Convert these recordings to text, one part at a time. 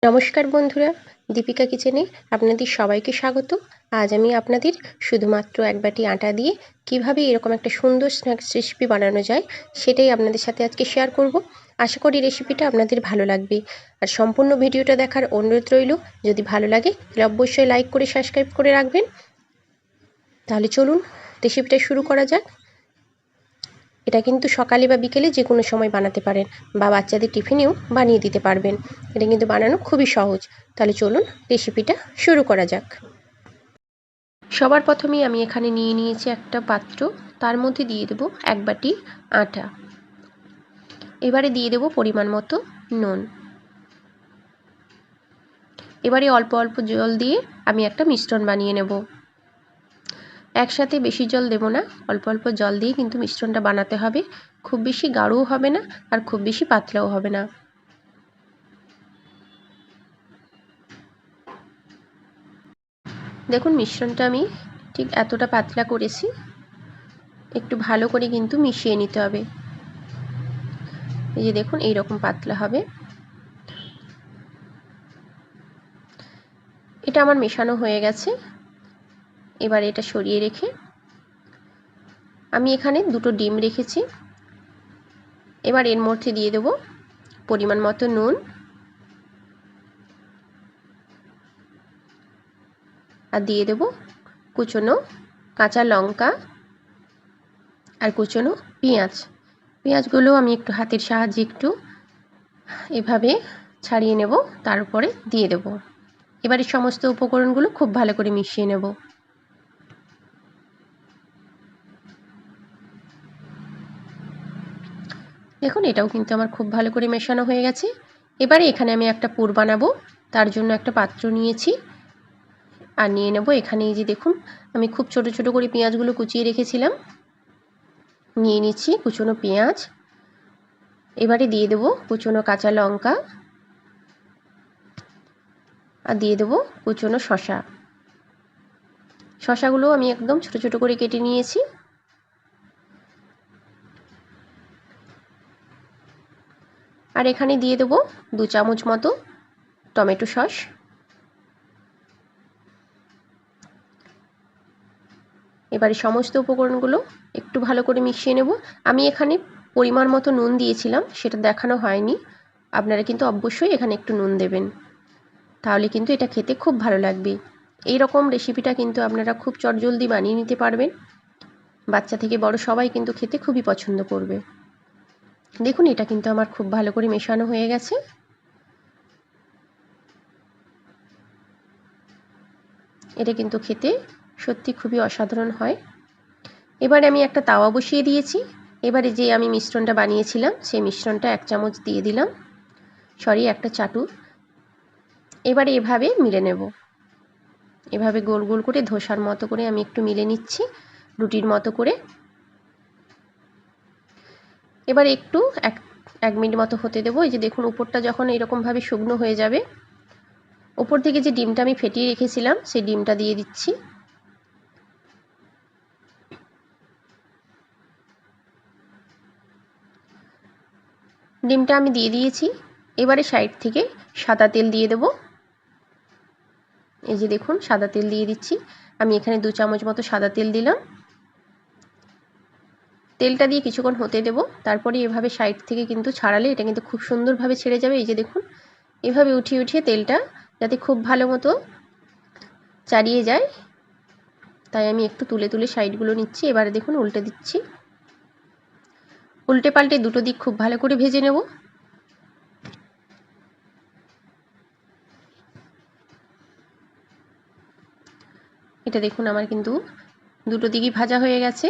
নমস্কার বন্ধুরা, দীপিকা কিচেনে আপনাদের সবাইকে স্বাগত। আজ আমি আপনাদের শুধুমাত্র এক বাটি আটা দিয়ে কিভাবে এরকম একটা সুন্দর স্ন্যাক্স রেসিপি বানানো যায় সেটাই আপনাদের সাথে আজকে শেয়ার করব। আশা করি রেসিপিটা আপনাদের ভালো লাগবে। আর সম্পূর্ণ ভিডিওটা দেখার অনুরোধ রইল। যদি ভালো লাগে তাহলে অবশ্যই লাইক করে সাবস্ক্রাইব করে রাখবেন। তাহলে চলুন রেসিপিটা শুরু করা যাক। এটা কিন্তু সকালে বা বিকেলে যে কোনো সময় বানাতে পারেন বা বাচ্চাদের টিফিনেও বানিয়ে দিতে পারবেন। এটা কিন্তু বানানো খুবই সহজ। তাহলে চলুন রেসিপিটা শুরু করা যাক। সবার প্রথমেই আমি এখানে নিয়ে নিয়েছি একটা পাত্র, তার মধ্যে দিয়ে দেবো এক বাটি আটা। এবারে দিয়ে দেবো পরিমাণ মতো নুন। এবারে অল্প অল্প জল দিয়ে আমি একটা মিশ্রণ বানিয়ে নেব। একসাথে বেশি জল দেব না, অল্প অল্প জল দিয়ে কিন্তু মিশ্রণটা বানাতে হবে। খুব বেশি গাঢ়ও হবে না আর খুব বেশি পাতলাও হবে না। দেখুন মিশ্রণটা আমি ঠিক এতটা পাতলা করেছি। একটু ভালো করে কিন্তু মিশিয়ে নিতে হবে। এই যে দেখুন এইরকম পাতলা হবে। এটা আমার মেশানো হয়ে গেছে। এবার এটা সরিয়ে রেখে আমি এখানে দুটো ডিম রেখেছি। এবার এর মধ্যে দিয়ে দেব পরিমাণ মতো নুন আর দিয়ে দেব কুচনো কাঁচা লঙ্কা আর কুচনো পেঁয়াজ। পেঁয়াজগুলো আমি একটু হাতের সাহায্যে একটু এভাবে ছাড়িয়ে নেব, তারপরে দিয়ে দেব। এবারে সমস্ত উপকরণগুলো খুব ভালো করে মিশিয়ে নেব। দেখুন এটাও কিন্তু আমার খুব ভালো করে মেশানো হয়ে গেছে। এবারে এখানে আমি একটা পুর বানাবো, তার জন্য একটা পাত্র নিয়েছি আর নিয়ে নেব এখানে এই যে দেখুন আমি খুব ছোট ছোট করে পেঁয়াজগুলো কুচিয়ে রেখেছিলাম। নিয়ে নিচ্ছি কুচনো পেঁয়াজ। এবারে দিয়ে দেব কুচনো কাঁচা লঙ্কা আর দিয়ে দেব কুচনো শসা। শসাগুলো আমি একদম ছোট ছোট করে কেটে নিয়েছি। আর এখানে দিয়ে দেব 2 চামচ মতো টমেটো সস। এবারে সমস্ত উপকরণগুলো একটু ভালো করে মিশিয়ে নেব। আমি এখানে পরিমাণ মতো নুন দিয়েছিলাম, সেটা দেখানো হয়নি। আপনারা কিন্তু অবশ্যই এখানে একটু নুন দেবেন, তাহলে কিন্তু এটা খেতে খুব ভালো লাগবে। এই রকম রেসিপিটা কিন্তু আপনারা খুব চটজলদি বানিয়ে নিতে পারবেন। বাচ্চা থেকে বড় সবাই কিন্তু খেতে খুবই পছন্দ করবে। দেখুন এটা কিন্তু আমার খুব ভালো করে মেশানো হয়ে গেছে। এটা কিন্তু খেতে সত্যি খুবই অসাধারণ হয়। এবারে আমি একটা তাওয়া বসিয়ে দিয়েছি। এবারে যে আমি মিশ্রণটা বানিয়েছিলাম সেই মিশ্রণটা 1 চামচ দিয়ে দিলাম, একটা চাটু। এবারে এভাবে মিলে নেব। এভাবে গোল গোল করে ধোসার মতো করে আমি একটু মিলে নিচ্ছি, রুটির মতো করে। এবারে একটু এক মিনিট মতো হতে দেবো। এই যে দেখুন উপরটা যখন এরকমভাবে শুকনো হয়ে যাবে, উপর থেকে যে ডিমটা আমি ফেটিয়ে রেখেছিলাম সেই ডিমটা দিয়ে দিচ্ছি। ডিমটা আমি দিয়ে দিয়েছি। এবারে সাইড থেকে সাদা তেল দিয়ে দেব। এই যে দেখুন সাদা তেল দিয়ে দিচ্ছি। আমি এখানে 2 চামচ মতো সাদা তেল দিলাম। তেলটা দিয়ে কিছুক্ষণ হতে দেব। তারপরে এভাবে সাইড থেকে কিন্তু ছাড়ালে এটা কিন্তু খুব সুন্দরভাবে ছেড়ে যাবে। এই যে দেখুন এভাবে উঠিয়ে উঠিয়ে তেলটা যাতে খুব ভালো মতো চাড়িয়ে যায়, তাই আমি একটু তুলে তুলে সাইডগুলো নিচ্ছি। এবারে দেখুন উল্টে দিচ্ছি। উল্টে পাল্টে দুটো দিক খুব ভালো করে ভেজে নেব। এটা দেখুন আমার কিন্তু দুটো দিকই ভাজা হয়ে গেছে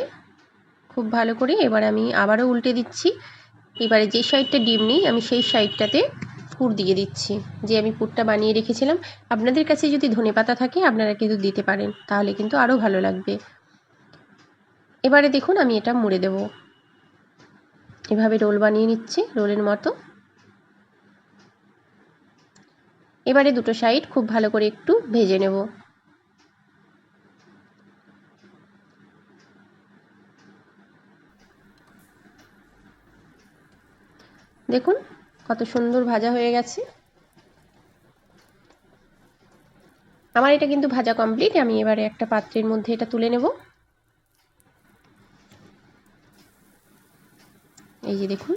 খুব ভালো করে। এবার আমি আবারও উল্টে দিচ্ছি। এবারে যে সাইডটা ডিম নেই আমি সেই সাইডটাতে পুর দিয়ে দিচ্ছি, যে আমি পুরটা বানিয়ে রেখেছিলাম। আপনাদের কাছে যদি ধনেপাতা থাকে আপনারা কিন্তু দিতে পারেন, তাহলে কিন্তু আরও ভালো লাগবে। এবারে দেখুন আমি এটা মুড়ে দেব। এভাবে রোল বানিয়ে নিচ্ছি রোলের মতো। এবারে দুটো সাইড খুব ভালো করে একটু ভেজে নেব। দেখুন কত সুন্দর ভাজা হয়ে গেছে। আমার এটা কিন্তু ভাজা কমপ্লিট। আমি এবারে একটা পাত্রের মধ্যে এটা তুলে নেব। এই যে দেখুন,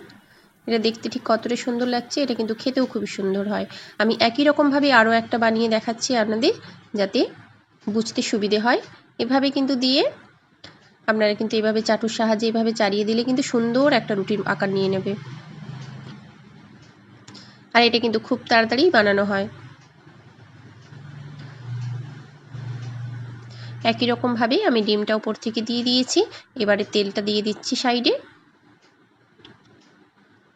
এটা দেখতে ঠিক কতটা সুন্দর লাগছে, এটা কিন্তু খেতেও খুবই সুন্দর হয়। আমি একই রকমভাবে আরও একটা বানিয়ে দেখাচ্ছি আপনাদের, যাতে বুঝতে সুবিধে হয়। এভাবে কিন্তু দিয়ে আপনারা কিন্তু এভাবে চাটুর সাহায্যে এভাবে চাড়িয়ে দিলে কিন্তু সুন্দর একটা রুটির আকার নিয়ে নেবে। আর এটা কিন্তু খুব তাড়াতাড়ি বানানো হয়। একই রকমভাবেই আমি ডিমটা উপর থেকে দিয়ে দিয়েছি। এবারে তেলটা দিয়ে দিচ্ছি সাইডে।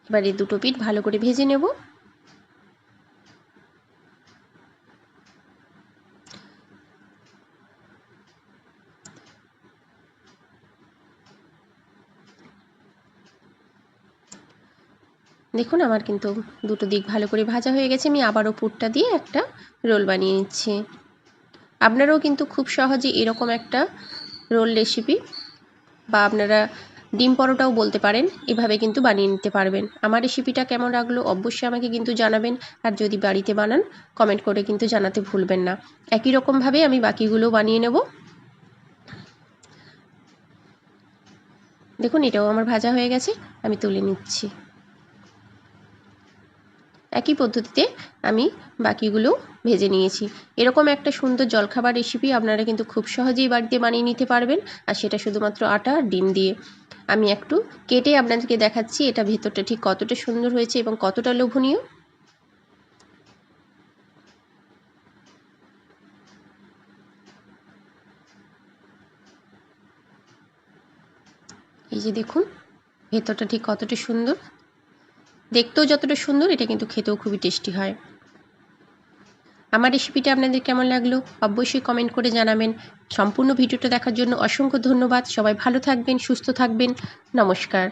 এবারে দুটো পিঠ ভালো করে ভেজে নেব। দেখুন আমার কিন্তু দুটো দিক ভালো করে ভাজা হয়ে গেছে। আমি আবারও পুরটা দিয়ে একটা রোল বানিয়ে নিচ্ছি। আপনারাও কিন্তু খুব সহজে এরকম একটা রোল রেসিপি বা আপনারা ডিম পরোটাও বলতে পারেন, এভাবে কিন্তু বানিয়ে নিতে পারবেন। আমার রেসিপিটা কেমন লাগলো অবশ্যই আমাকে কিন্তু জানাবেন। আর যদি বাড়িতে বানান কমেন্ট করে কিন্তু জানাতে ভুলবেন না। একই রকমভাবে আমি বাকিগুলো বানিয়ে নেব। দেখুন এটাও আমার ভাজা হয়ে গেছে, আমি তুলে নিচ্ছি। একই পদ্ধতিতে আমি বাকিগুলো ভেজে নিয়েছি। এরকম একটা সুন্দর জলখাবার রেসিপি আপনারা কিন্তু খুব সহজেই বাড়িতে বানিয়ে নিতে পারবেন, আর সেটা শুধুমাত্র আটা আর ডিম দিয়ে। আমি একটু কেটে আপনাদেরকে দেখাচ্ছি এটা ভেতরটা ঠিক কতটা সুন্দর হয়েছে এবং কতটা লোভনীয়। এই যে দেখুন ভেতরটা ঠিক কতটা সুন্দর, দেখতেও যতটা সুন্দর এটা কিন্তু খেতেও খুবই টেস্টি হয়। আমার রেসিপিটা আপনাদের কেমন লাগলো অবশ্যই কমেন্ট করে জানাবেন। সম্পূর্ণ ভিডিওটা দেখার জন্য অসংখ্য ধন্যবাদ। সবাই ভালো থাকবেন, সুস্থ থাকবেন। নমস্কার।